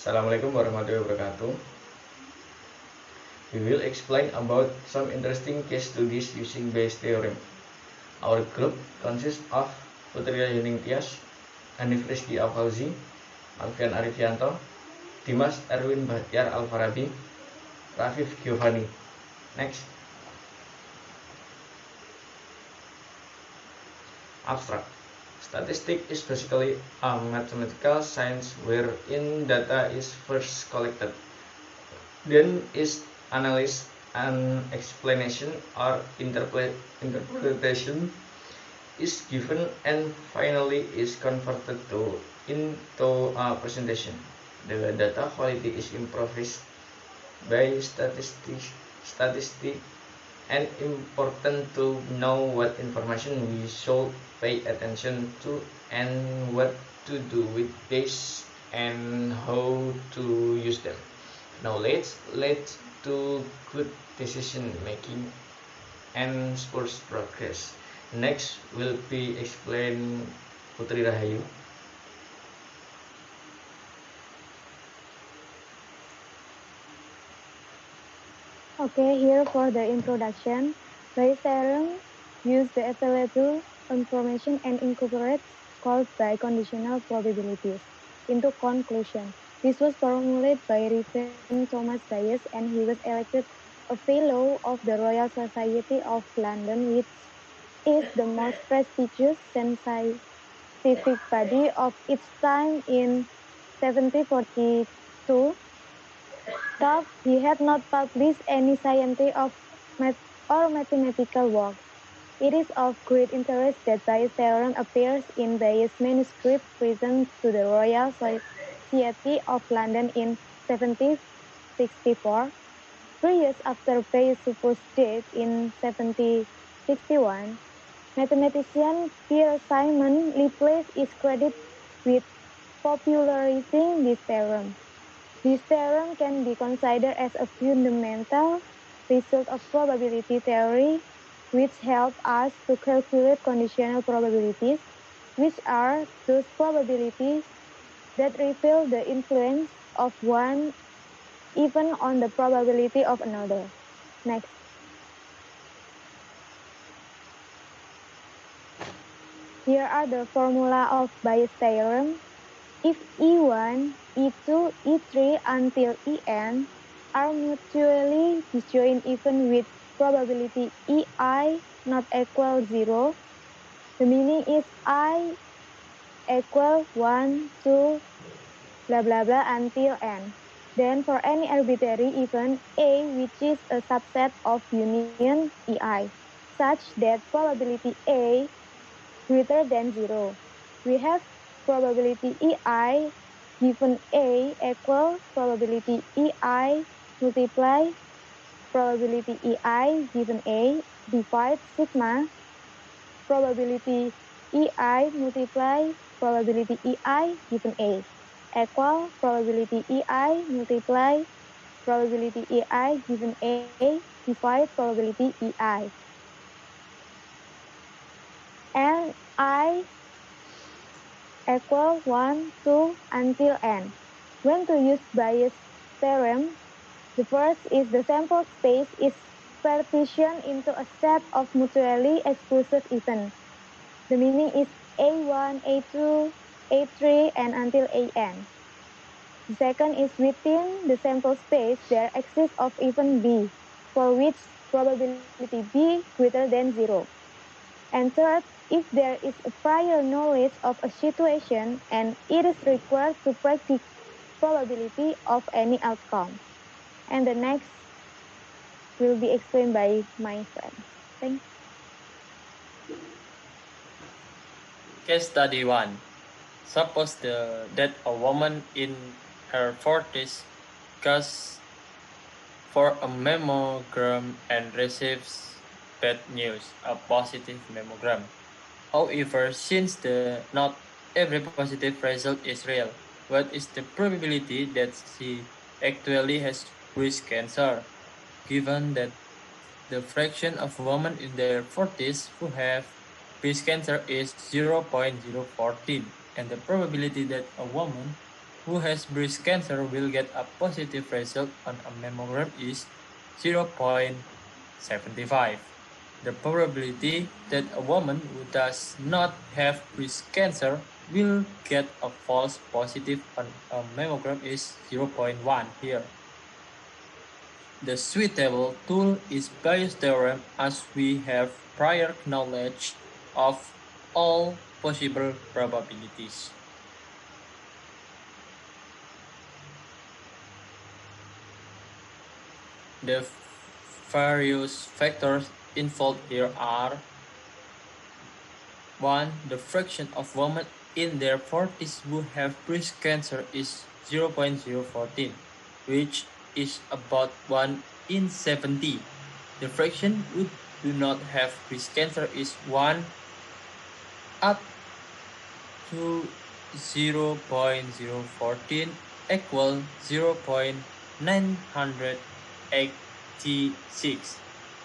Assalamualaikum warahmatullahi wabarakatuh. We will explain about some interesting case studies using Bayes theorem. Our group consists of Putri Rayuning Tias, Hanif Rizky Al-Fauzi, Alfian Arifianto, Dimas Erwin Bahtiar Al-Farabi, Rafif Giovanni. Next. Abstract. Statistics is basically a mathematical science wherein data is first collected, then is analyzed, and explanation or interpretation is given, and finally is converted into a presentation. The data quality is improved by statistics and important to know what information we should pay attention to and what to do with this and how to use them. Knowledge leads to good decision making and spurs progress. Next will be explained Putri Rahayu. Okay, here for the introduction. Bayes' theorem uses the available information and incorporates called by conditional probabilities into conclusion. This was formulated by Reverend Thomas Bayes, and he was elected a Fellow of the Royal Society of London, which is the most prestigious scientific body of its time in 1742. Though he had not published any scientific or mathematical works, it is of great interest that Bayes' theorem appears in Bayes' manuscript presented to the Royal Society of London in 1764. 3 years after Bayes' supposed death in 1761, mathematician Pierre Simon Laplace is credited with popularizing this theorem. This theorem can be considered as a fundamental result of probability theory, which help us to calculate conditional probabilities, which are those probabilities that reveal the influence of one even on the probability of another. Next. Here are the formula of Bayes' theorem. If E1, E2, E3 until En are mutually disjoint even with probability EI not equal 0, the meaning is I equal 1, 2, blah blah blah until N. Then for any arbitrary event A, which is a subset of union EI, such that probability A greater than 0, we have probability EI given A equal probability EI multiply probability EI given A divide sigma probability EI multiply probability EI given A equal probability EI multiply probability EI given A divide probability EI. And I equal 1, 2 until N. When to use Bayes' theorem, the first is the sample space is partitioned into a set of mutually exclusive events. The meaning is A1, A2, A3, and until AN. The second is within the sample space there exists of event B, for which probability B greater than 0. And third, if there is a prior knowledge of a situation and it is required to predict probability of any outcome. And the next will be explained by my friend. Thank you. Case study 1. Suppose that a woman in her 40s goes for a mammogram and receives bad news, a positive mammogram. However, since not every positive result is real, what is the probability that she actually has breast cancer, given that the fraction of women in their 40s who have breast cancer is 0.014, and the probability that a woman who has breast cancer will get a positive result on a mammogram is 0.75. The probability that a woman who does not have breast cancer will get a false positive on a mammogram is 0.1 here. The suitable tool is Bayes' theorem, as we have prior knowledge of all possible probabilities. The various factors involved here are: 1. The fraction of women in their 40s who have breast cancer is 0.014, which is about 1 in 70. The fraction who do not have breast cancer is 1 up to 0.014 equal 0.986.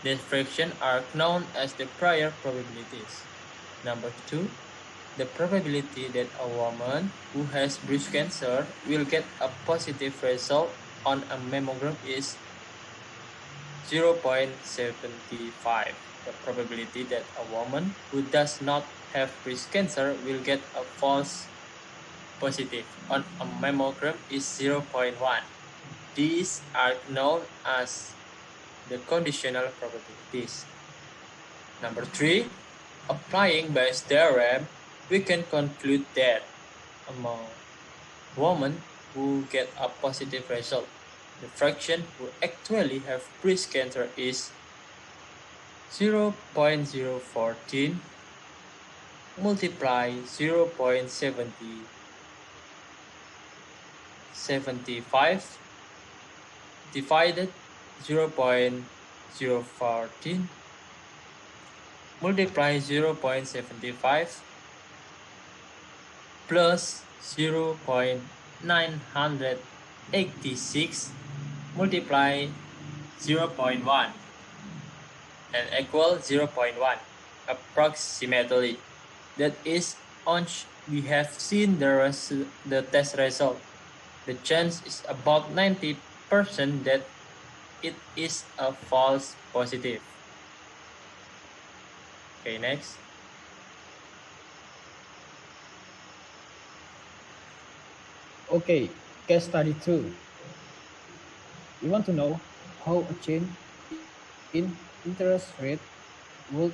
These fractions are known as the prior probabilities. Number 2, the probability that a woman who has breast cancer will get a positive result on a mammogram is 0.75. The probability that a woman who does not have breast cancer will get a false positive on a mammogram is 0.1. These are known as the conditional probabilities. Number 3, applying Bayes' theorem, we can conclude that among women who get a positive result, the fraction who actually have breast cancer is 0.014 multiply 0.75 divided 0.014 multiply 0.75 plus 0.986 multiply 0.1 and equal 0.1 approximately. That is, once we have seen the test result, the chance is about 90% that it is a false positive. Okay, next. Okay, case study 2. We want to know how a change in interest rate would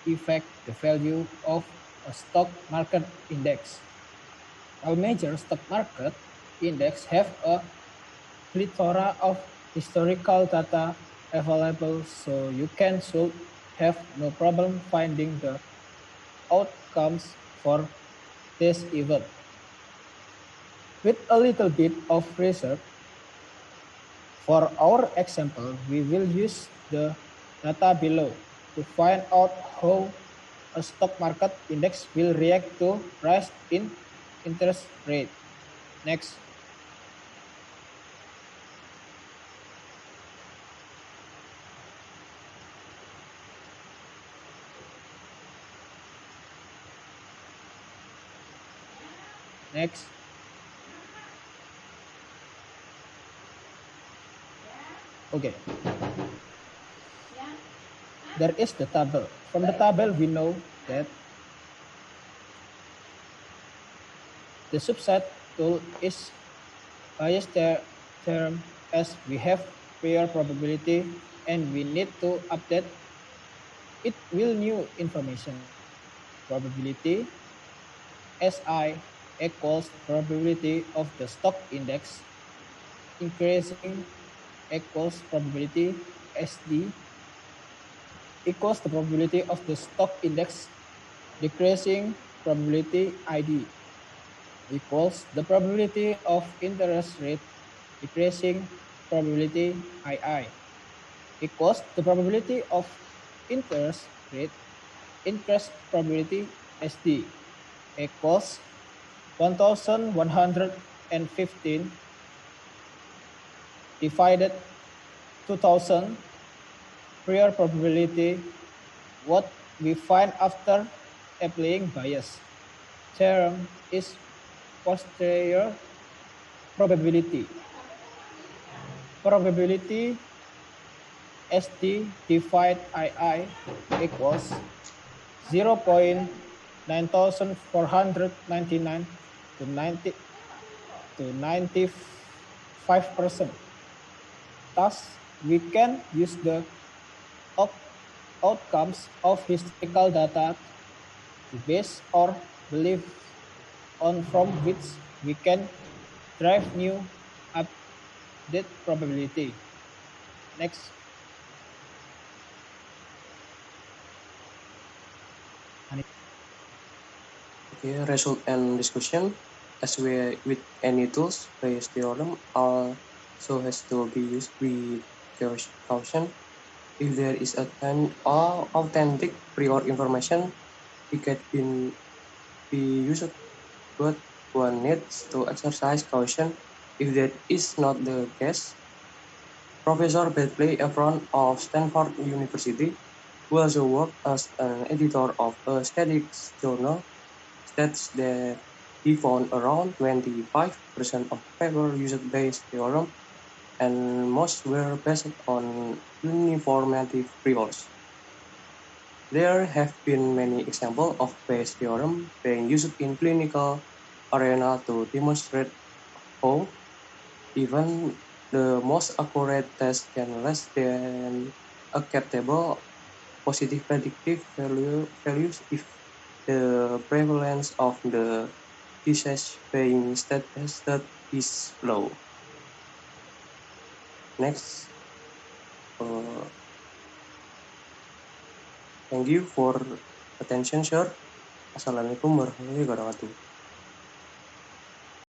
affect the value of a stock market index. All major stock market index have a plethora of historical data available, so you should have no problem finding the outcomes for this event. With a little bit of research, for our example, we will use the data below to find out how a stock market index will react to rise in interest rate. Next. Next. Okay. There is the table. From the table, we know that the subset tool is Bayes' theorem, as we have prior probability and we need to update it with new information. Probability SI equals probability of the stock index increasing equals probability SD equals the probability of the stock index decreasing probability ID equals the probability of interest rate decreasing probability II equals the probability of interest rate interest probability SD equals 1115 divided 2000 prior probability, what we find after applying Bayes' theorem is posterior Probability. Probability ST divided II equals 0.9499 to 95%. Thus, we can use the outcomes of historical data to base our belief on from which we can derive new update probability. Next. Okay, result and discussion. As with any tools, Bayes' theorem also has to be used with caution. If there is authentic prior information, it can be used, but one needs to exercise caution if that is not the case. Professor Bentley Efron of Stanford University, who also worked as an editor of a statistics journal, states that he found around 25% of papers used Bayes' theorem, and most were based on uniformity priors. There have been many examples of Bayes' theorem being used in clinical arena to demonstrate how even the most accurate test can less than acceptable positive predictive values if the prevalence of the disease being tested is low. Next, thank you for attention, sir. Assalamualaikum warahmatullahi wabarakatuh.